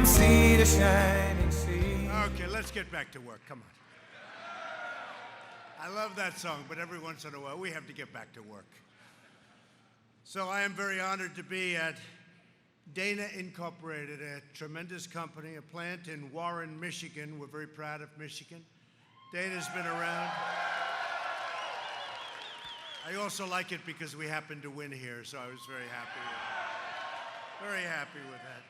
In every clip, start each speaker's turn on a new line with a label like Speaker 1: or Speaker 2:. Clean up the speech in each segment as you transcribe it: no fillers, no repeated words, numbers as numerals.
Speaker 1: from sea to shining sea.
Speaker 2: Okay, let's get back to work. Come on. I love that song, but every once in a while we have to get back to work. So I am very honored to be at Dana Incorporated, a tremendous company, a plant in Warren, Michigan. We're very proud of Michigan. Dana's been around. I also like it because we happened to win here, so I was very happy with it. Very happy with that.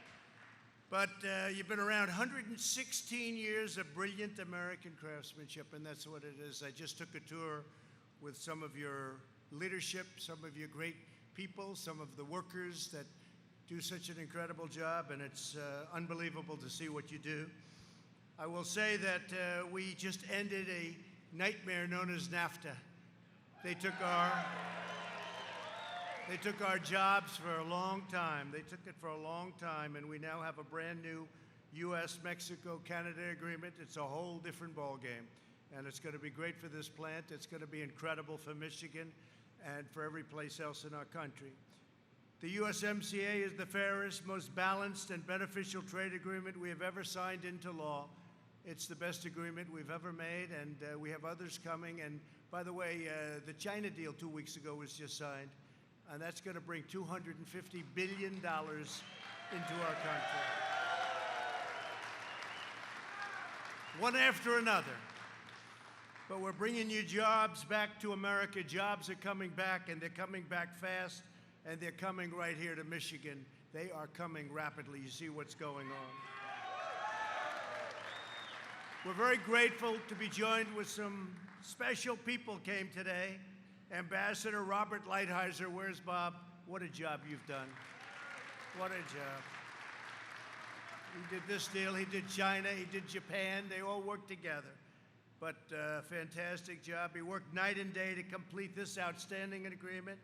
Speaker 2: But you've been around 116 years of brilliant American craftsmanship, and that's what it is. I just took a tour with some of your leadership, some of your great people, some of the workers that do such an incredible job, and it's unbelievable to see what you do. I will say that we just ended a nightmare known as NAFTA. They took our jobs for a long time. They took it for a long time, and we now have a brand new US-Mexico-Canada agreement. It's a whole different ballgame, and it's going to be great for this plant. It's going to be incredible for Michigan and for every place else in our country. The USMCA is the fairest, most balanced, and beneficial trade agreement we have ever signed into law. It's the best agreement we've ever made, and we have others coming. And by the way, the China deal 2 weeks ago was just signed, and that's going to bring $250 billion into our country. One after another. But we're bringing you jobs back to America. Jobs are coming back, and they're coming back fast, and they're coming right here to Michigan. They are coming rapidly. You see what's going on. We're very grateful to be joined with some special people came today. Ambassador Robert Lighthizer, where's Bob? What a job you've done. What a job. He did this deal, he did China, he did Japan, they all worked together. But fantastic job. He worked night and day to complete this outstanding agreement.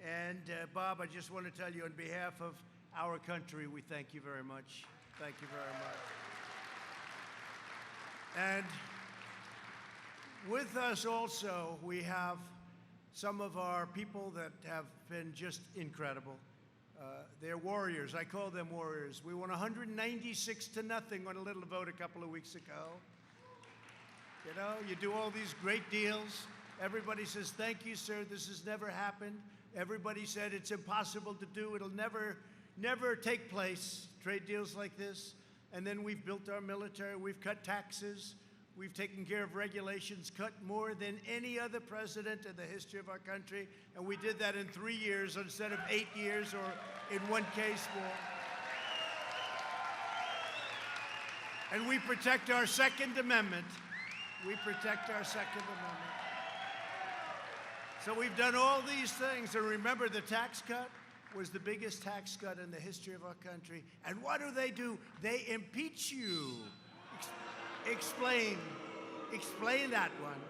Speaker 2: And Bob, I just want to tell you on behalf of our country, we thank you very much. Thank you very much. And with us also, we have some of our people that have been just incredible. They're warriors. I call them warriors. We won 196-0 on a little vote a couple of weeks ago. You know, you do all these great deals. Everybody says, thank you, sir. This has never happened. Everybody said it's impossible to do. It'll never take place, trade deals like this. And then we've built our military. We've cut taxes. We've taken care of regulations, cut more than any other president in the history of our country. And we did that in 3 years instead of 8 years or in one case more. And we protect our Second Amendment. We protect our Second Amendment. So we've done all these things. And remember, the tax cut was the biggest tax cut in the history of our country. And what do? They impeach you. Explain that one.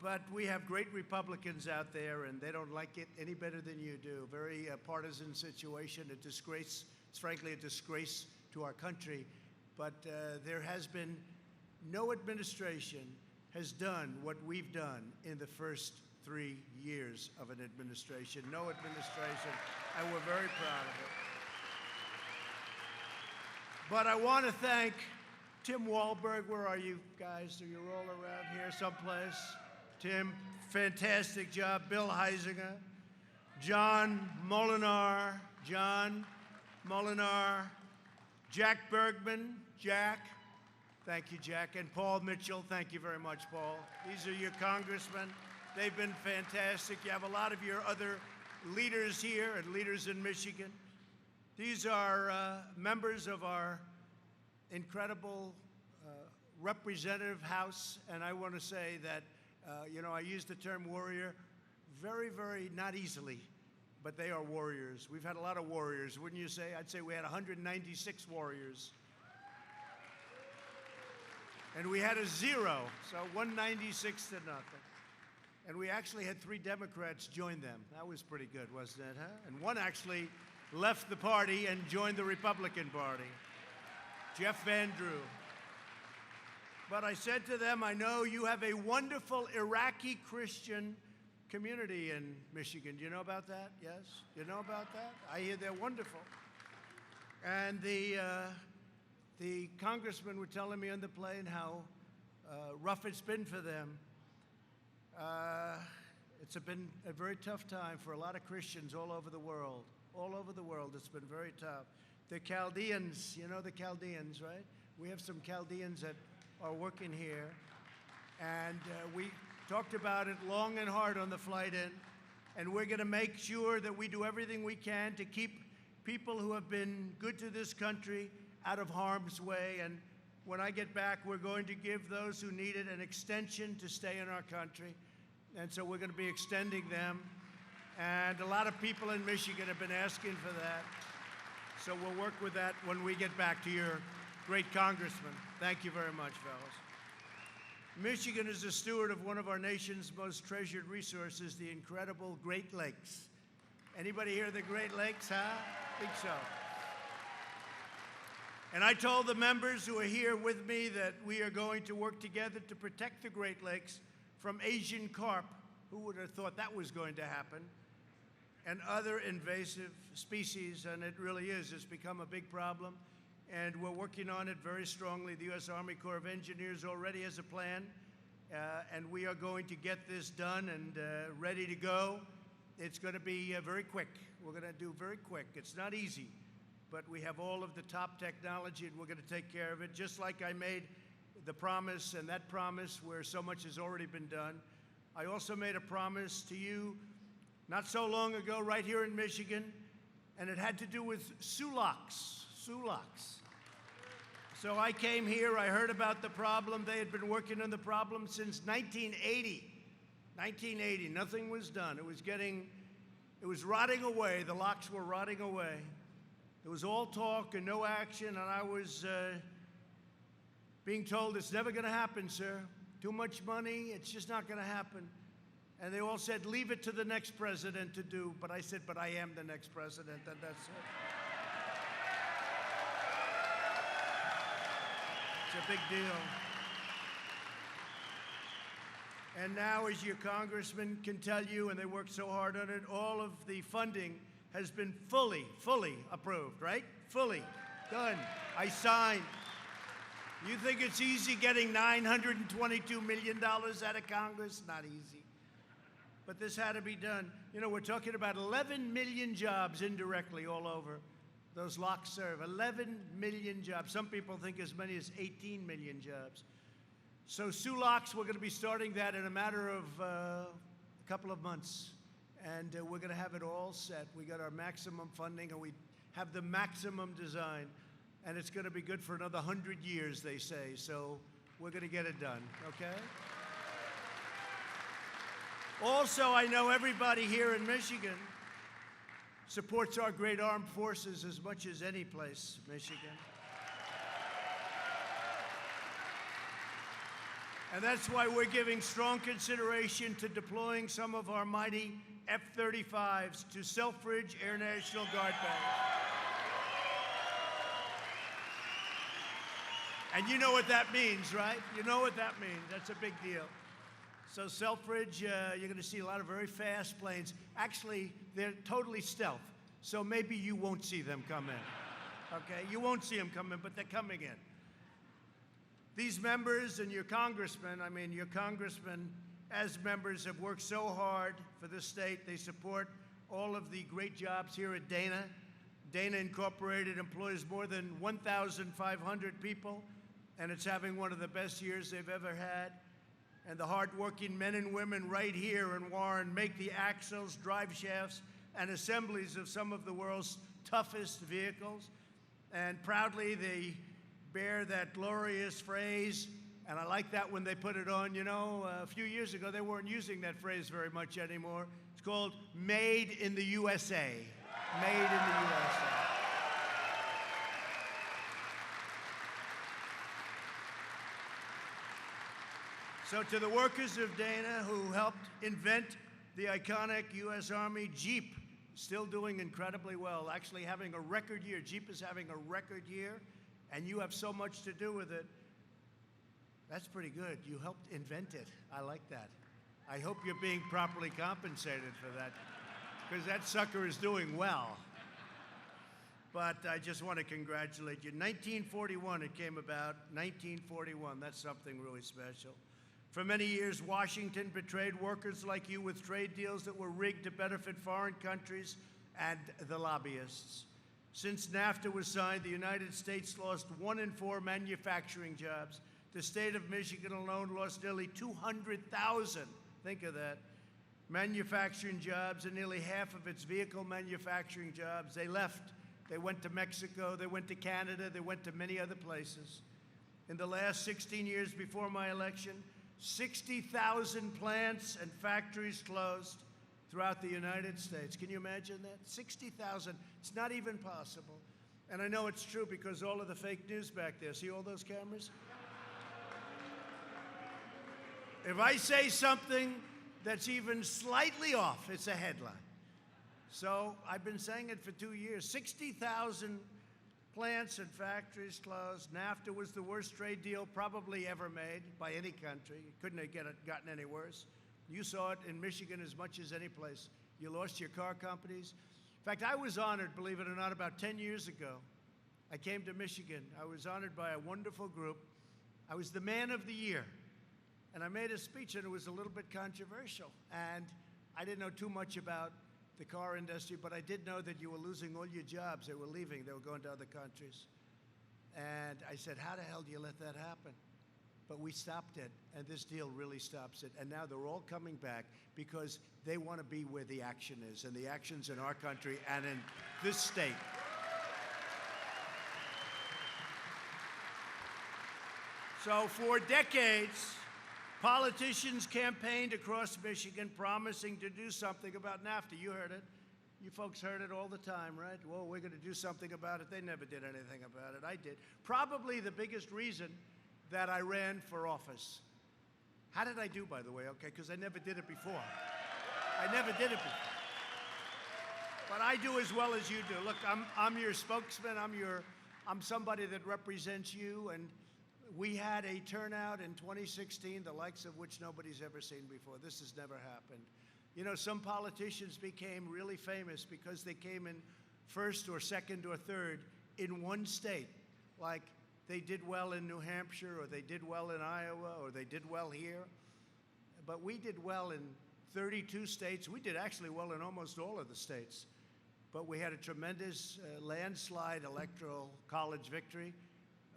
Speaker 2: But we have great Republicans out there, and they don't like it any better than you do. Very partisan situation, a disgrace. It's frankly a disgrace to our country. But there has been no administration has done what we've done in the first 3 years of an administration. No administration, and we're very proud of it. But I want to thank Tim Wahlberg. Where are you guys? Are you all around here someplace? Tim, fantastic job. Bill Heisinger, John Molinar, Jack Bergman, Jack. Thank you, Jack. And Paul Mitchell. Thank you very much, Paul. These are your congressmen. They've been fantastic. You have a lot of your other leaders here and leaders in Michigan. These are members of our incredible representative house, and I want to say that, I use the term warrior very, very not easily, but they are warriors. We've had a lot of warriors, wouldn't you say? I'd say we had 196 warriors. And we had a 0, so 196-0. And we actually had 3 Democrats join them. That was pretty good, wasn't it, huh? And one actually left the party and joined the Republican Party, Jeff Van Drew. But I said to them, I know you have a wonderful Iraqi Christian community in Michigan. Do you know about that? Yes? You know about that? I hear they're wonderful. And The congressmen were telling me on the plane how rough it's been for them. It's been a very tough time for a lot of Christians all over the world. All over the world, it's been very tough. The Chaldeans, you know the Chaldeans, right? We have some Chaldeans that are working here. And we talked about it long and hard on the flight in. And we're going to make sure that we do everything we can to keep people who have been good to this country out of harm's way. And when I get back, we're going to give those who need it an extension to stay in our country. And so we're going to be extending them. And a lot of people in Michigan have been asking for that. So we'll work with that when we get back to your great congressman. Thank you very much, fellas. Michigan is a steward of one of our nation's most treasured resources, the incredible Great Lakes. Anybody hear the Great Lakes, huh? I think so. And I told the members who are here with me that we are going to work together to protect the Great Lakes from Asian carp. Who would have thought that was going to happen? And other invasive species, and it really is. It's become a big problem, and we're working on it very strongly. The U.S. Army Corps of Engineers already has a plan, and we are going to get this done and ready to go. It's going to be very quick. We're going to do very quick. It's not easy, but we have all of the top technology, and we're going to take care of it, just like I made the promise and that promise where so much has already been done. I also made a promise to you not so long ago right here in Michigan, and it had to do with sulaks. So I came here, I heard about the problem. They had been working on the problem since 1980. 1980, nothing was done. It was rotting away. The locks were rotting away. It was all talk and no action, and I was being told it's never going to happen, sir. Too much money, it's just not going to happen. And they all said, leave it to the next president to do. But I said, but I am the next president, and that's it. It's a big deal. And now, as your congressman can tell you, and they worked so hard on it, all of the funding has been fully approved, right? Fully done. I signed. You think it's easy getting $922 million out of Congress? Not easy. But this had to be done. You know, we're talking about 11 million jobs indirectly all over. Those locks serve 11 million jobs. Some people think as many as 18 million jobs. So sulaks, we're going to be starting that in a matter of a couple of months. And we're going to have it all set. We got our maximum funding, and we have the maximum design. And it's going to be good for another 100 years, they say. So we're going to get it done, okay? Also, I know everybody here in Michigan supports our great armed forces as much as any place, Michigan. And that's why we're giving strong consideration to deploying some of our mighty F-35s to Selfridge Air National Guard Base. And you know what that means, right? You know what that means. That's a big deal. So Selfridge, you're going to see a lot of very fast planes. Actually, they're totally stealth, so maybe you won't see them come in. Okay? You won't see them come in, but they're coming in. These members and your congressmen, as members, have worked so hard for this state. They support all of the great jobs here at Dana. Dana Incorporated employs more than 1,500 people, and it's having one of the best years they've ever had. And the hardworking men and women right here in Warren make the axles, drive shafts, and assemblies of some of the world's toughest vehicles. And proudly, they bear that glorious phrase, and I like that when they put it on. You know, a few years ago, they weren't using that phrase very much anymore. It's called Made in the USA. Made in the USA. So to the workers of Dana who helped invent the iconic U.S. Army Jeep, still doing incredibly well, actually having a record year. Jeep is having a record year, and you have so much to do with it. That's pretty good. You helped invent it. I like that. I hope you're being properly compensated for that, because that sucker is doing well. but I just want to congratulate you. 1941 it came about, 1941. That's something really special. For many years, Washington betrayed workers like you with trade deals that were rigged to benefit foreign countries and the lobbyists. Since NAFTA was signed, the United States lost 1 in 4 manufacturing jobs. The state of Michigan alone lost nearly 200,000, think of that, manufacturing jobs, and nearly half of its vehicle manufacturing jobs. They left. They went to Mexico, they went to Canada, they went to many other places. In the last 16 years before my election, 60,000 plants and factories closed throughout the United States. Can you imagine that? 60,000. It's not even possible. And I know it's true because all of the fake news back there, see all those cameras? If I say something that's even slightly off, it's a headline. So I've been saying it for 2 years. 60,000 plants and factories closed. NAFTA was the worst trade deal probably ever made by any country. It couldn't have gotten any worse. You saw it in Michigan as much as any place. You lost your car companies. In fact, I was honored, believe it or not, about 10 years ago. I came to Michigan. I was honored by a wonderful group. I was the man of the year. And I made a speech, and it was a little bit controversial. And I didn't know too much about the car industry, but I did know that you were losing all your jobs. They were leaving. They were going to other countries. And I said, how the hell do you let that happen? But we stopped it, and this deal really stops it. And now they're all coming back because they want to be where the action is, and the action's in our country and in this state. So for decades, politicians campaigned across Michigan promising to do something about NAFTA. You heard it. You folks heard it all the time, right? Well, we're going to do something about it. They never did anything about it. I did. Probably the biggest reason that I ran for office. How did I do, by the way? Okay, because I never did it before. I never did it before. But I do as well as you do. Look, I'm your spokesman. I'm somebody that represents you, and we had a turnout in 2016, the likes of which nobody's ever seen before. This has never happened. You know, some politicians became really famous because they came in first or second or third in one state. Like they did well in New Hampshire, or they did well in Iowa, or they did well here. But we did well in 32 states. We did actually well in almost all of the states. But we had a tremendous landslide electoral college victory,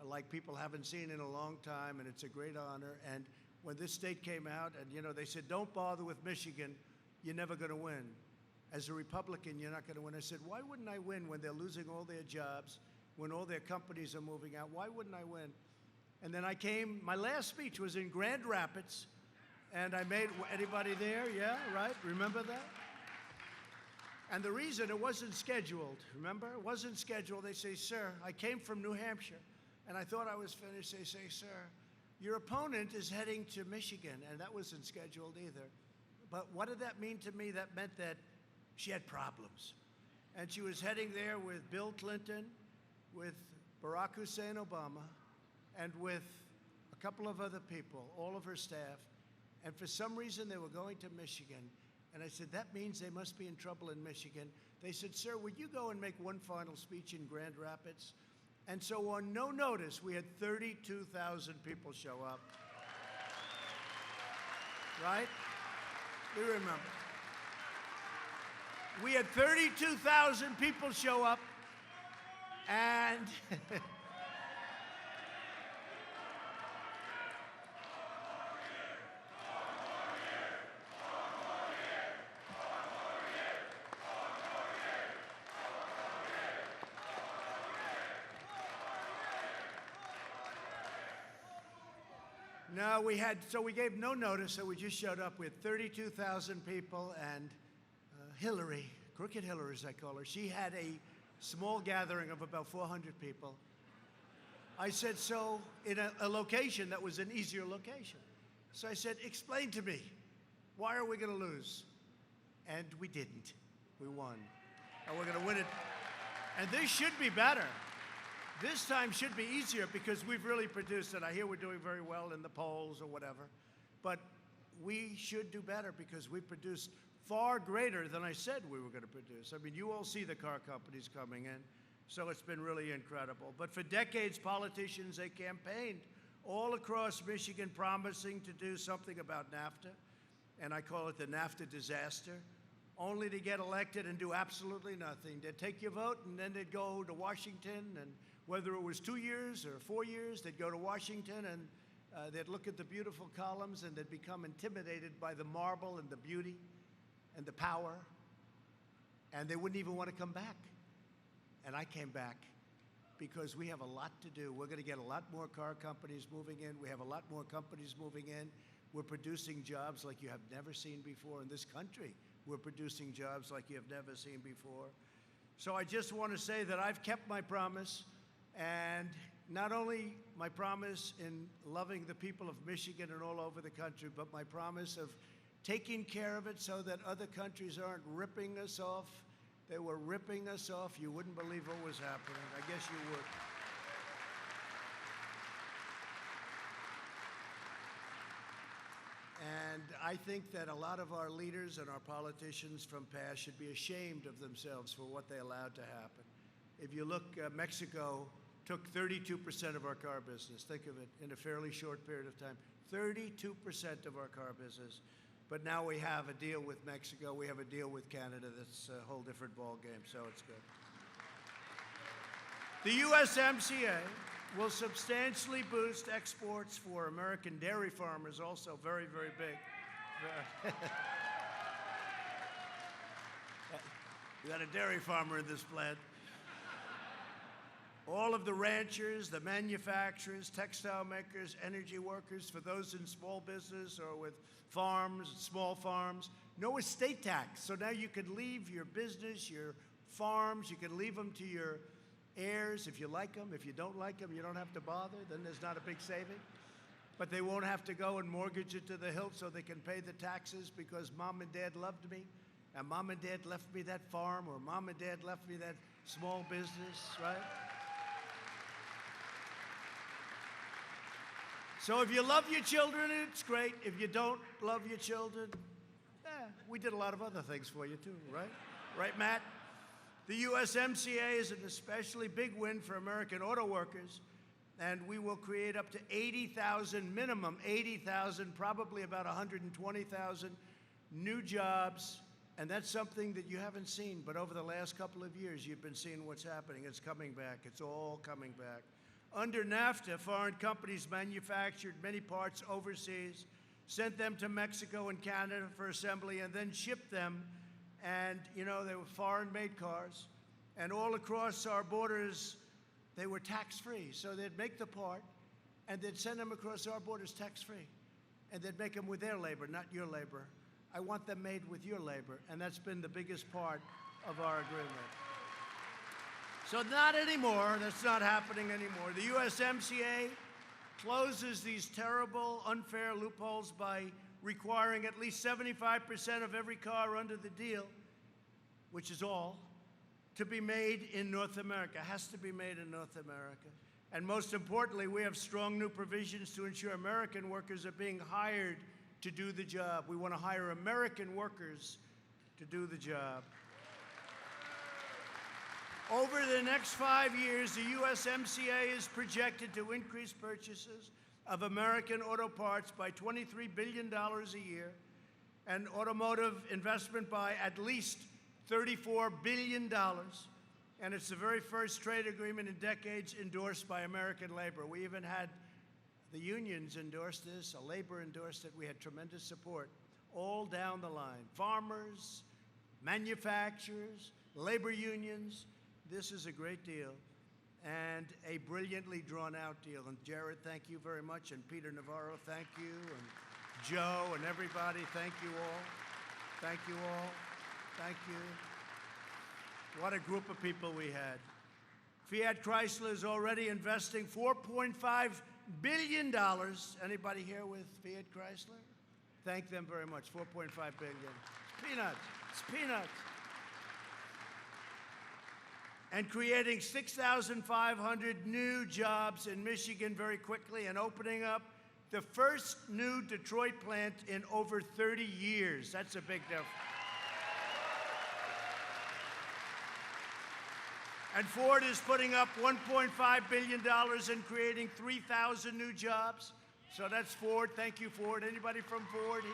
Speaker 2: like people haven't seen in a long time, and it's a great honor. And when this state came out, and you know, they said, don't bother with Michigan, you're never going to win. As a Republican, you're not going to win. I said, why wouldn't I win when they're losing all their jobs, when all their companies are moving out? Why wouldn't I win? And then I came, my last speech was in Grand Rapids, and I made, anybody there? Yeah, right? Remember that? And the reason, it wasn't scheduled, remember? It wasn't scheduled. They say, sir, I came from New Hampshire, and I thought I was finished. They say, sir, your opponent is heading to Michigan, and that wasn't scheduled either. But what did that mean to me? That meant that she had problems. And she was heading there with Bill Clinton, with Barack Hussein Obama, and with a couple of other people, all of her staff. And for some reason, they were going to Michigan. And I said, that means they must be in trouble in Michigan. They said, sir, would you go and make one final speech in Grand Rapids? And so on no notice, we had 32,000 people show up. Right? You remember. We had 32,000 people show up, and no, we gave no notice, so we just showed up with 32,000 people, and Hillary, Crooked Hillary as I call her, she had a small gathering of about 400 people. I said, so in a location that was an easier location. So I said, explain to me, why are we going to lose? And we didn't. We won. And we're going to win it. And this should be better. This time should be easier because we've really produced it. I hear we're doing very well in the polls or whatever, but we should do better because we produced far greater than I said we were going to produce. I mean, you all see the car companies coming in. So it's been really incredible. But for decades, politicians, they campaigned all across Michigan promising to do something about NAFTA, and I call it the NAFTA disaster, only to get elected and do absolutely nothing. They'd take your vote, and then they'd go to Washington, and whether it was 2 years or 4 years, they'd go to Washington, and they'd look at the beautiful columns, and they'd become intimidated by the marble and the beauty and the power, and they wouldn't even want to come back. And I came back because we have a lot to do. We're going to get a lot more car companies moving in. We have a lot more companies moving in. We're producing jobs like you have never seen before in this country. We're producing jobs like you have never seen before. So I just want to say that I've kept my promise, and not only my promise in loving the people of Michigan and all over the country, but my promise of taking care of it so that other countries aren't ripping us off. They were ripping us off. You wouldn't believe what was happening. I guess you would. And I think that a lot of our leaders and our politicians from past should be ashamed of themselves for what they allowed to happen. If you look, Mexico took 32% of our car business. Think of it, in a fairly short period of time. 32% of our car business. But now we have a deal with Mexico. We have a deal with Canada. That's a whole different ballgame, so it's good. The USMCA will substantially boost exports for American dairy farmers, also very, very big. We got a dairy farmer in this plant. All of the ranchers, the manufacturers, textile makers, energy workers, for those in small business or with farms, small farms, no estate tax. So now you can leave your business, your farms, you can leave them to your heirs if you like them. If you don't like them, you don't have to bother. Then there's not a big saving. But they won't have to go and mortgage it to the hilt so they can pay the taxes because mom and dad loved me, and mom and dad left me that farm, or mom and dad left me that small business, right? So if you love your children, it's great. If you don't love your children, we did a lot of other things for you too, right? Right, Matt? The USMCA is an especially big win for American auto workers, and we will create up to 80,000, minimum 80,000, probably about 120,000 new jobs, and that's something that you haven't seen, but over the last couple of years, you've been seeing what's happening. It's coming back. It's all coming back. Under NAFTA, foreign companies manufactured many parts overseas, sent them to Mexico and Canada for assembly, and then shipped them. And, you know, they were foreign-made cars. And all across our borders, they were tax-free. So they'd make the part, and they'd send them across our borders tax-free. And they'd make them with their labor, not your labor. I want them made with your labor. And that's been the biggest part of our agreement. So not anymore. That's not happening anymore. The USMCA closes these terrible, unfair loopholes by requiring at least 75% of every car under the deal, which is all, to be made in North America. It has to be made in North America. And most importantly, we have strong new provisions to ensure American workers are being hired to do the job. We want to hire American workers to do the job. Over the next 5 years, the USMCA is projected to increase purchases of American auto parts by $23 billion a year and automotive investment by at least $34 billion. And it's the very first trade agreement in decades endorsed by American labor. We even had the unions endorse this, labor endorsed it. We had tremendous support all down the line. Farmers, manufacturers, labor unions. This is a great deal and a brilliantly drawn out deal. And Jared, thank you very much. And Peter Navarro, thank you. And Joe and everybody, thank you all. Thank you all. Thank you. What a group of people we had. Fiat Chrysler is already investing $4.5 billion. Anybody here with Fiat Chrysler? Thank them very much. $4.5 billion. It's peanuts. It's peanuts. And creating 6,500 new jobs in Michigan very quickly, and opening up the first new Detroit plant in over 30 years. That's a big difference. And Ford is putting up $1.5 billion and creating 3,000 new jobs. So that's Ford. Thank you, Ford. Anybody from Ford here?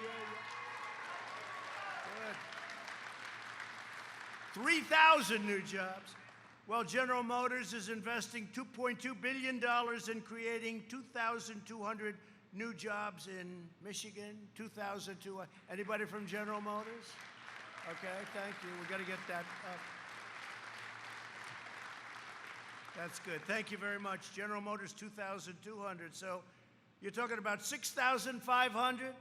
Speaker 2: Good. 3,000 new jobs. Well, General Motors is investing $2.2 billion in creating 2,200 new jobs in Michigan. 2,200. Anybody from General Motors? Okay, thank you. We got to get that up. That's good. Thank you very much. General Motors, 2,200. So you're talking about 6,500,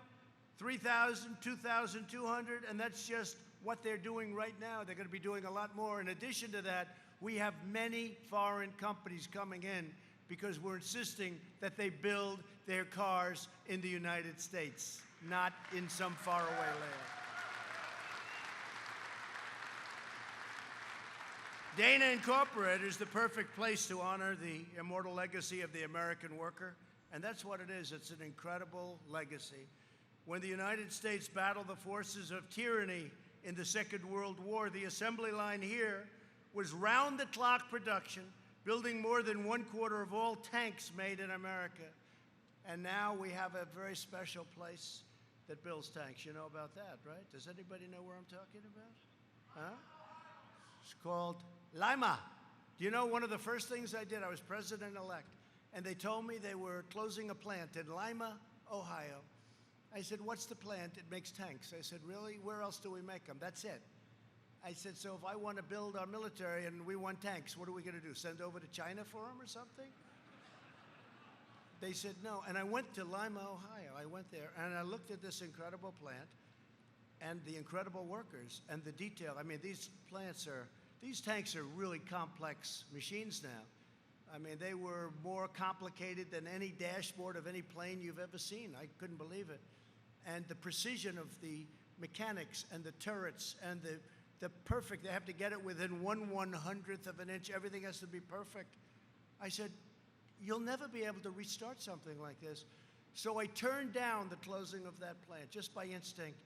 Speaker 2: 3,000, 2,200, and that's just what they're doing right now. They're going to be doing a lot more. In addition to that, we have many foreign companies coming in because we're insisting that they build their cars in the United States, not in some faraway land. Dana Incorporated is the perfect place to honor the immortal legacy of the American worker, and that's what it is. It's an incredible legacy. When the United States battled the forces of tyranny in the Second World War, the assembly line here was round-the-clock production, building more than 1/4 of all tanks made in America. And now we have a very special place that builds tanks. You know about that, right? Does anybody know where I'm talking about? Huh? It's called Lima. Do you know one of the first things I did? I was president-elect, and they told me they were closing a plant in Lima, Ohio. I said, what's the plant? It makes tanks. I said, really? Where else do we make them? That's it. I said, so if I want to build our military and we want tanks, what are we going to do? Send over to China for them or something? They said no. And I went to Lima, Ohio. I went there, and I looked at this incredible plant and the incredible workers and the detail. I mean, these tanks are really complex machines now. I mean, they were more complicated than any dashboard of any plane you've ever seen. I couldn't believe it. And the precision of the mechanics and the turrets and the perfect, they have to get it within 1/100th of an inch. Everything has to be perfect. I said, you'll never be able to restart something like this. So I turned down the closing of that plant just by instinct.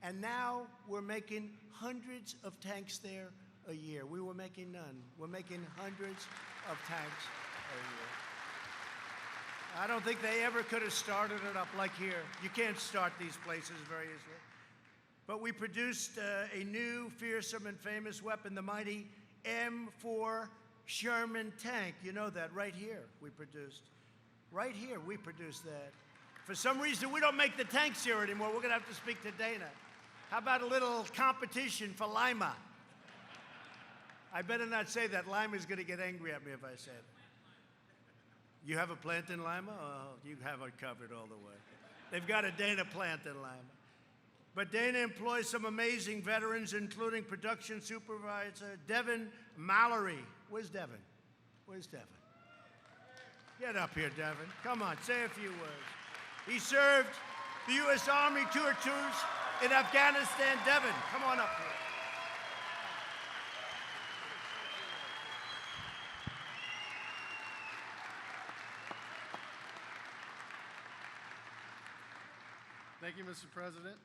Speaker 2: And now we're making hundreds of tanks there a year. We were making none. We're making hundreds of tanks a year. I don't think they ever could have started it up like here. You can't start these places very easily. But we produced a new, fearsome, and famous weapon, the mighty M4 Sherman tank. You know that, right here we produced. Right here we produced that. For some reason, we don't make the tanks here anymore. We're going to have to speak to Dana. How about a little competition for Lima? I better not say that. Lima's going to get angry at me if I say it. You have a plant in Lima? Oh, you have it covered all the way. They've got a Dana plant in Lima. But Dana employs some amazing veterans, including production supervisor Devin Mallory. Where's Devin? Where's Devin? Get up here, Devin. Come on, say a few words. He served the U.S. Army tours in Afghanistan. Devin, come on up here.
Speaker 3: Thank you, Mr. President.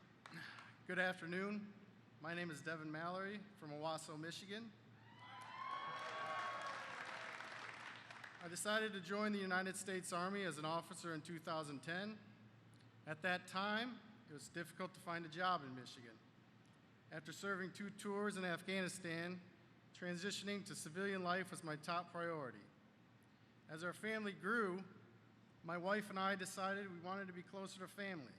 Speaker 3: Good afternoon. My name is Devin Mallory from Owasso, Michigan. I decided to join the United States Army as an officer in 2010. At that time, it was difficult to find a job in Michigan. After serving 2 tours in Afghanistan, transitioning to civilian life was my top priority. As our family grew, my wife and I decided we wanted to be closer to family.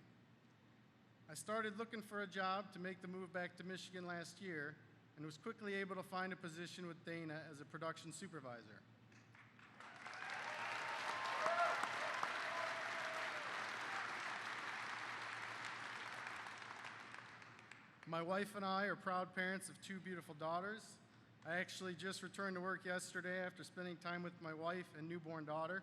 Speaker 3: I started looking for a job to make the move back to Michigan last year and was quickly able to find a position with Dana as a production supervisor. My wife and I are proud parents of 2 beautiful daughters. I actually just returned to work yesterday after spending time with my wife and newborn daughter.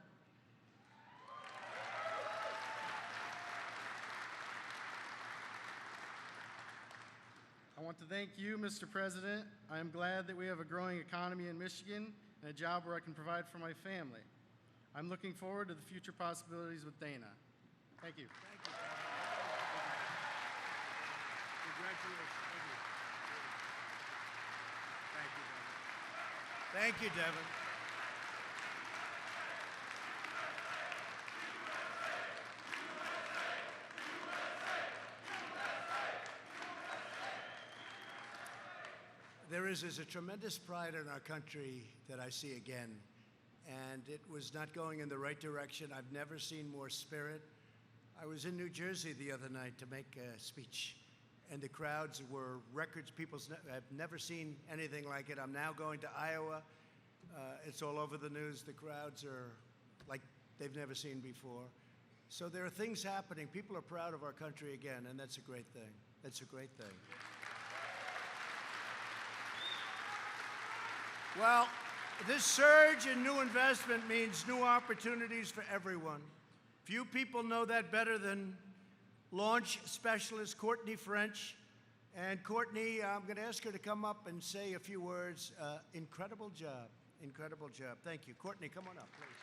Speaker 3: I want to thank you, Mr. President. I am glad that we have a growing economy in Michigan and a job where I can provide for my family. I'm looking forward to the future possibilities with Dana. Thank you.
Speaker 2: Thank you. Congratulations. Thank you. Thank you, Thank you, Devin. There's a tremendous pride in our country that I see again, and it was not going in the right direction. I've never seen more spirit. I was in New Jersey the other night to make a speech, and the crowds were records. People have never seen anything like it. I'm now going to Iowa. It's all over the news. The crowds are like they've never seen before. So there are things happening. People are proud of our country again, and that's a great thing. That's a great thing. Well, this surge in new investment means new opportunities for everyone. Few people know that better than launch specialist Courtney French. And Courtney, I'm going to ask her to come up and say a few words. Incredible job. Incredible job. Thank you. Courtney, come on up, please.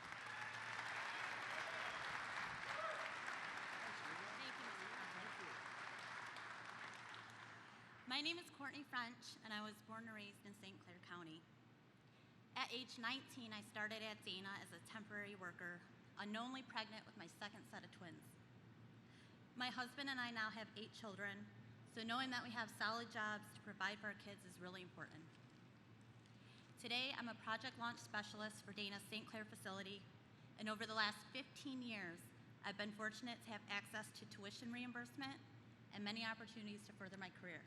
Speaker 4: My name is Courtney French, and I was born and raised in St. Clair County. At age 19, I started at Dana as a temporary worker, unknowingly pregnant with my second set of twins. My husband and I now have 8 children, so knowing that we have solid jobs to provide for our kids is really important. Today, I'm a project launch specialist for Dana's St. Clair facility, and over the last 15 years, I've been fortunate to have access to tuition reimbursement and many opportunities to further my career.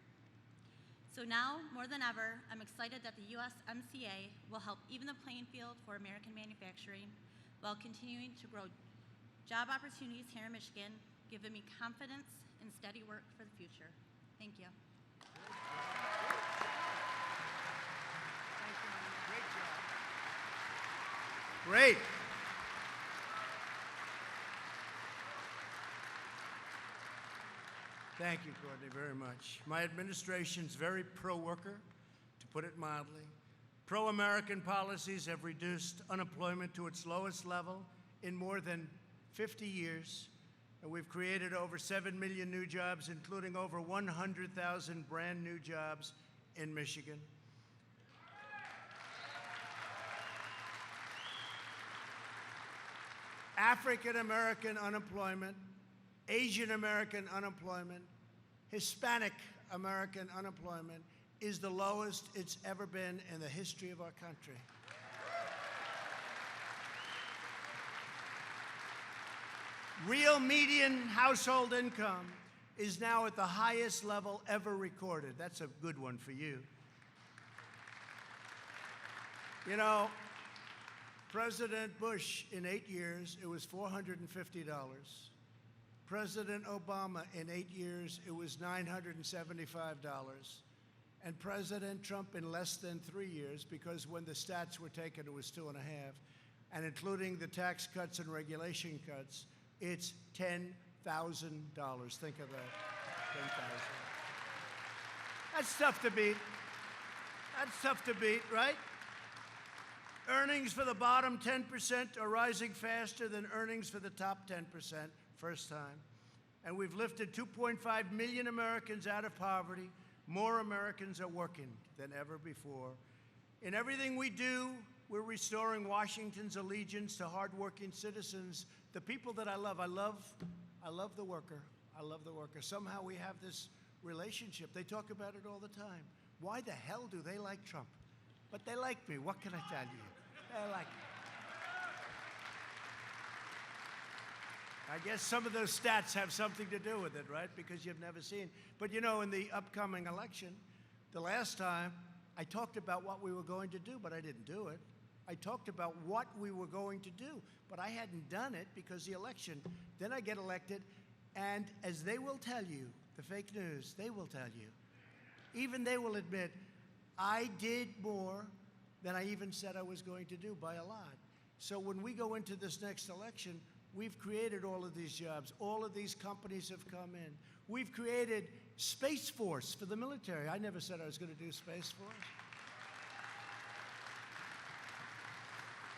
Speaker 4: So now, more than ever, I'm excited that the USMCA will help even the playing field for American manufacturing while continuing to grow job opportunities here in Michigan, giving me confidence and steady work for the future. Thank you.
Speaker 2: Great job. Great. Thank you, Courtney, very much. My administration's very pro-worker, to put it mildly. Pro-American policies have reduced unemployment to its lowest level in more than 50 years, and we've created over 7 million new jobs, including over 100,000 brand new jobs in Michigan. African American unemployment, Asian American unemployment, Hispanic American unemployment is the lowest it's ever been in the history of our country. Real median household income is now at the highest level ever recorded. That's a good one for you. You know, President Bush, in 8 years, it was $450. President Obama, in 8 years, it was $975. And President Trump, in less than 3 years, because when the stats were taken, it was 2.5, and including the tax cuts and regulation cuts, it's $10,000. Think of that, 10,000. That's tough to beat. That's tough to beat, right? Earnings for the bottom 10% are rising faster than earnings for the top 10%, first time. And we've lifted 2.5 million Americans out of poverty. More Americans are working than ever before. In everything we do, we're restoring Washington's allegiance to hardworking citizens, the people that I love. I love the worker. I love the worker. Somehow we have this relationship. They talk about it all the time. Why the hell do they like Trump? But they like me. What can I tell you? They like me. I guess some of those stats have something to do with it, right? Because you've never seen. But you know, in the upcoming election, the last time, I talked about what we were going to do, but I didn't do it. I talked about what we were going to do, but I hadn't done it because the election. Then I get elected, and as they will tell you, the fake news, they will tell you, even they will admit, I did more than I even said I was going to do by a lot. So when we go into this next election, we've created all of these jobs. All of these companies have come in. We've created Space Force for the military. I never said I was going to do Space Force.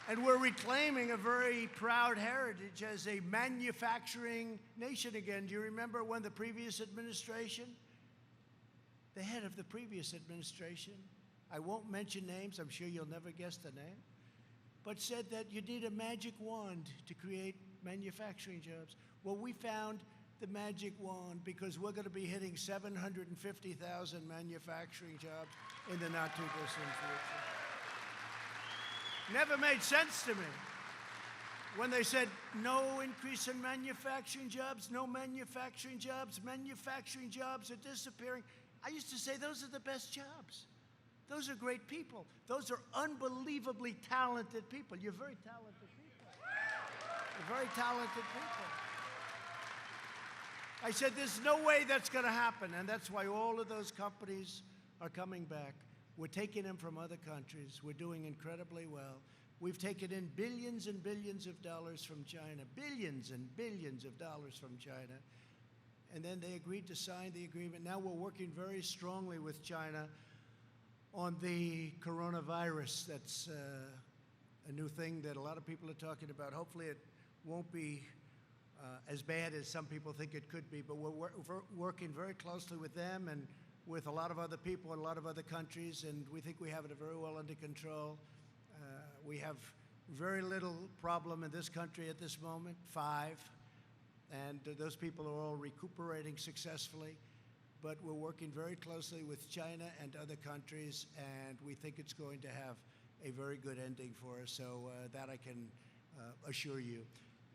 Speaker 2: And we're reclaiming a very proud heritage as a manufacturing nation again. Do you remember when the previous administration, the head of the previous administration, I won't mention names, I'm sure you'll never guess the name, but said that you need a magic wand to create manufacturing jobs. Well, we found the magic wand because we're going to be hitting 750,000 manufacturing jobs in the not too distant future. Never made sense to me when they said no increase in manufacturing jobs, no manufacturing jobs are disappearing. I used to say those are the best jobs. Those are great people. Those are unbelievably talented people. You're very talented people. You're very talented people. I said, there's no way that's going to happen, and that's why all of those companies are coming back. We're taking them from other countries. We're doing incredibly well. We've taken in billions and billions of dollars from China, billions and billions of dollars from China, and then they agreed to sign the agreement. Now we're working very strongly with China on the coronavirus. That's a new thing that a lot of people are talking about. Hopefully it won't be as bad as some people think it could be, but we're working very closely with them and with a lot of other people in a lot of other countries, and we think we have it very well under control. We have very little problem in this country at this moment, 5, and those people are all recuperating successfully. But we're working very closely with China and other countries, and we think it's going to have a very good ending for us, so that I can assure you.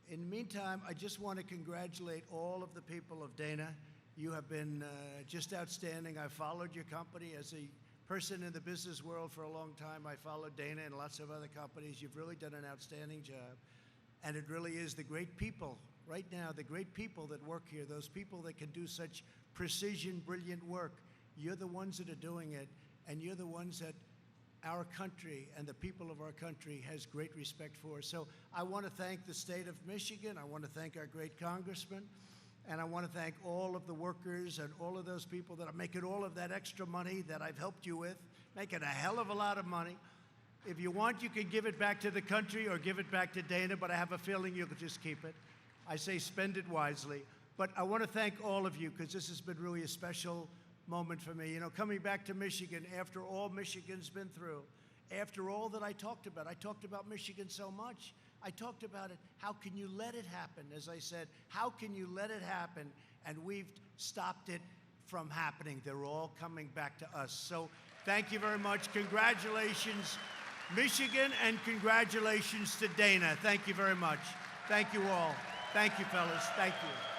Speaker 2: In the meantime, I just want to congratulate all of the people of Dana. You have been just outstanding. I've followed your company as a person in the business world for a long time. I followed Dana and lots of other companies. You've really done an outstanding job. And it really is the great people, right now, the great people that work here, those people that can do such precision, brilliant work. You're the ones that are doing it, and you're the ones that our country and the people of our country has great respect for. So I want to thank the state of Michigan. I want to thank our great congressman. And I want to thank all of the workers and all of those people that are making all of that extra money that I've helped you with, making a hell of a lot of money. If you want, you can give it back to the country or give it back to Dana, but I have a feeling you'll just keep it. I say spend it wisely. But I want to thank all of you because this has been really a special moment for me. You know, coming back to Michigan after all Michigan's been through, after all that I talked about Michigan so much. I talked about it. How can you let it happen? As I said, how can you let it happen? And we've stopped it from happening. They're all coming back to us. So thank you very much. Congratulations, Michigan, and congratulations to Dana. Thank you very much. Thank you all. Thank you, fellas. Thank you.